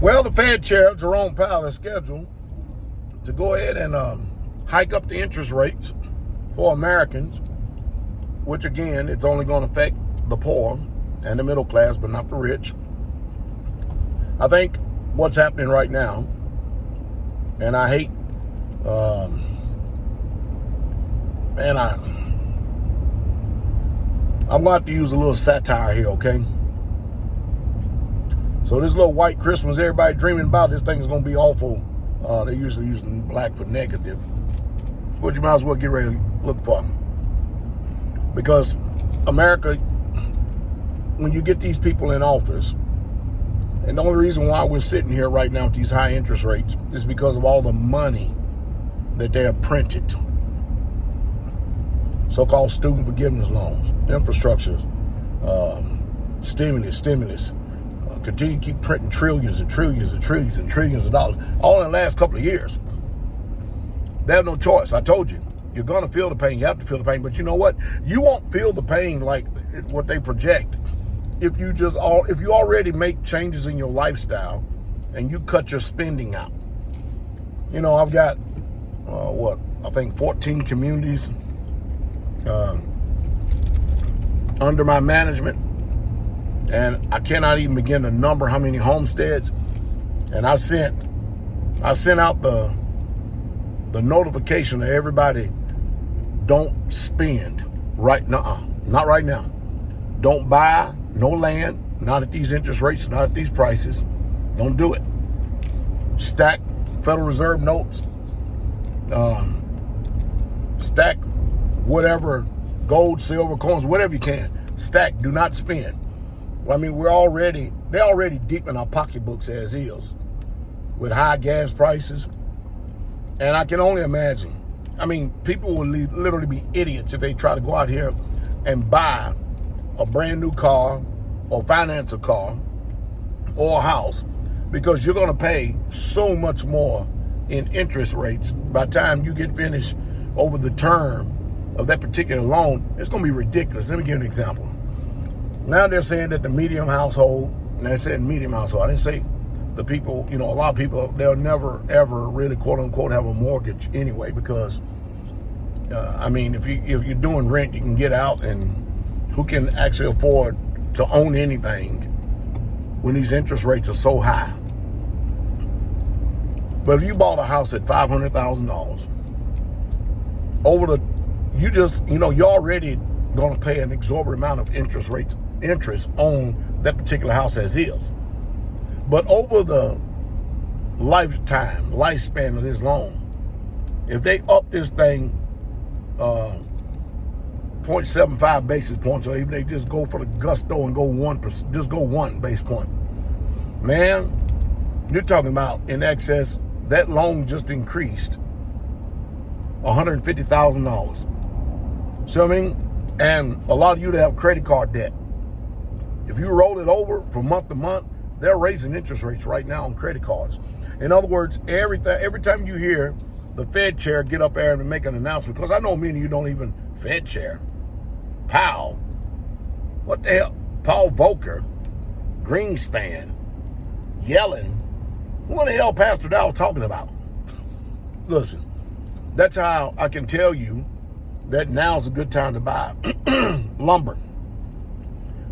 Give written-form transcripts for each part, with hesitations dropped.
Well, the Fed Chair, Jerome Powell, is scheduled to go ahead and hike up the interest rates for Americans, which, again, it's only going to affect the poor and the middle class, but not the rich. I think what's happening right now, and I hate, I'm going to have to use a little satire here, okay? So this little white Christmas everybody dreaming about, this thing is going to be awful. They're usually using black for negative. So what you might as well get ready to look for. Because America, when you get these people in office, and the only reason why we're sitting here right now with these high interest rates is because of all the money that they have printed. So-called student forgiveness loans, infrastructure, stimulus. Continue to keep printing trillions and trillions and trillions and trillions of dollars, all in the last couple of years. They have no choice. I told you, you're going to feel the pain. You have to feel the pain. But you know what? You won't feel the pain like what they project if you already make changes in your lifestyle and you cut your spending out. You know, I've got, I think 14 communities under my management. And I cannot even begin to number how many homesteads. And I sent out the notification to everybody: don't spend not right now. Don't buy no land, not at these interest rates, not at these prices. Don't do it. Stack Federal Reserve notes. Stack whatever, gold, silver, coins, whatever you can. Stack. Do not spend. I mean, they're already deep in our pocketbooks as is, with high gas prices. And I can only imagine. I mean, people will literally be idiots if they try to go out here and buy a brand new car or finance a car or a house, because you're going to pay so much more in interest rates by the time you get finished over the term of that particular loan. It's going to be ridiculous. Let me give you an example. Now they're saying that the medium household, and I said medium household, I didn't say the people, a lot of people, they'll never, ever really, quote unquote, have a mortgage anyway, because, if you're doing rent, you can get out, and who can actually afford to own anything when these interest rates are so high? But if you bought a house at $500,000, you're already going to pay an exorbitant amount of interest on that particular house as is. But over the lifespan of this loan, if they up this thing 0.75 basis points, or even they just go for the gusto and go 1%, just go 1 basis point, man, you're talking about in excess. That loan just increased $150,000. So and a lot of you that have credit card debt, if you roll it over from month to month, they're raising interest rates right now on credit cards. In other words, every time you hear the Fed chair get up there and make an announcement, because I know many of you don't even Fed chair. Powell, what the hell? Paul Volcker, Greenspan, Yellen. Who in the hell Pastor Dowell talking about? Listen, that's how I can tell you that now's a good time to buy lumber,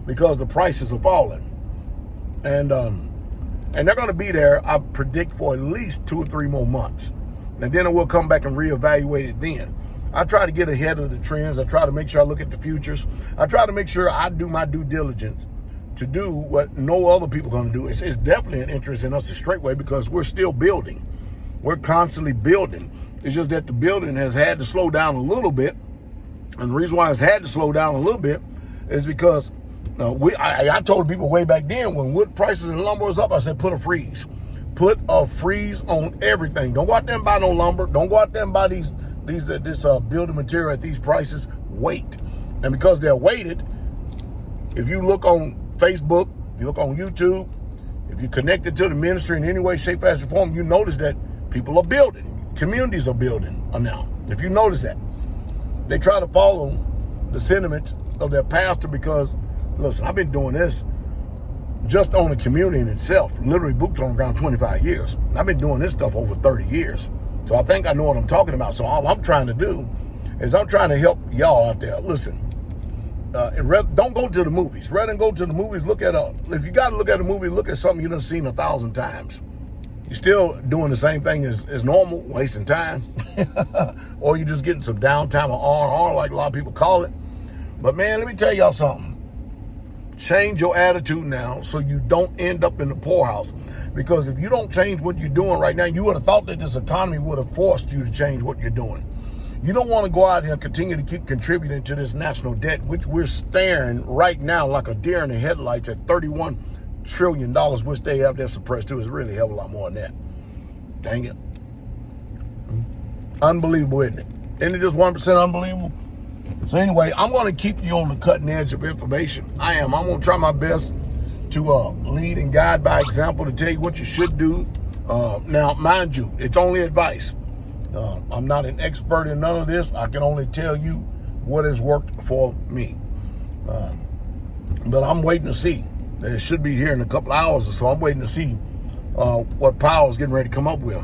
because the prices are falling, and they're going to be there, I predict, for at least 2 or 3 more months, and then we'll come back and reevaluate it then. I try to get ahead of the trends. I try to make sure I look at the futures. I try to make sure I do my due diligence to do what no other people are going to do. It's definitely an interest in us at Straitway, because we're still building. We're constantly building. It's just that the building has had to slow down a little bit. And the reason why it's had to slow down a little bit is because I told people way back then, when wood prices and lumber was up, I said, put a freeze. Put a freeze on everything. Don't go out there and buy no lumber. Don't go out there and buy this building material at these prices. Wait. And because they're weighted, if you look on Facebook, you look on YouTube, if you're connected to the ministry in any way, shape, fashion, or form, you notice that people are building. Communities are building now. If you notice that. They try to follow the sentiments of their pastor because, listen, I've been doing this just on the community in itself. Literally boots on the ground 25 years. I've been doing this stuff over 30 years. So I think I know what I'm talking about. So all I'm trying to do is I'm trying to help y'all out there. Listen, don't go to the movies. Rather than go to the movies, if you got to look at a movie, look at something you've seen 1,000 times. You're still doing the same thing as normal, wasting time. Or you're just getting some downtime or R&R, like a lot of people call it. But man, let me tell y'all something. Change your attitude now so you don't end up in the poorhouse. Because if you don't change what you're doing right now, you would have thought that this economy would have forced you to change what you're doing. You don't want to go out here and continue to keep contributing to this national debt, which we're staring right now like a deer in the headlights at $31 trillion, which they have that suppressed to. Is really a hell of a lot more than that. Dang it. Unbelievable, isn't it? Isn't it just 1% unbelievable? So anyway, I'm going to keep you on the cutting edge of information. I'm going to try my best to lead and guide by example, to tell you what you should do. Now, mind you, it's only advice. I'm not an expert in none of this. I can only tell you what has worked for me. But I'm waiting to see. It should be here in a couple hours or so. I'm waiting to see what Powell's getting ready to come up with.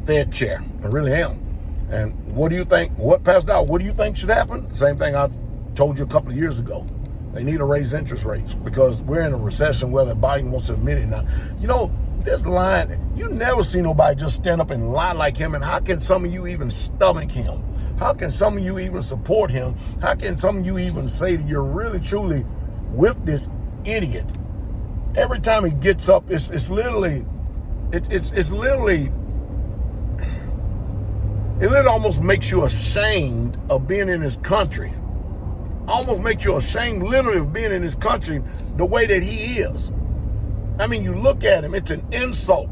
Fed chair. I really am. And what do you think? Pastor Dowell, what do you think should happen? Same thing I told you a couple of years ago. They need to raise interest rates because we're in a recession, whether Biden wants to admit it or not. You know, this line, you never see nobody just stand up and lie like him. And how can some of you even stomach him? How can some of you even support him? How can some of you even say that you're really, truly with this idiot? Every time he gets up, it's literally, it literally almost makes you ashamed of being in this country. Almost makes you ashamed literally of being in this country the way that he is. I mean, you look at him, it's an insult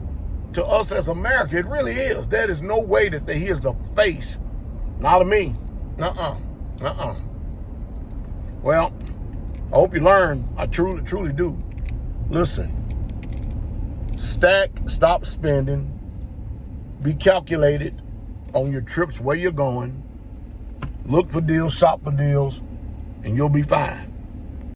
to us as America. It really is. There is no way that he is the face. Not of me. Well, I hope you learn. I truly, truly do. Listen. Stack, stop spending. Be calculated on your trips, where you're going. Look for deals, shop for deals, and you'll be fine.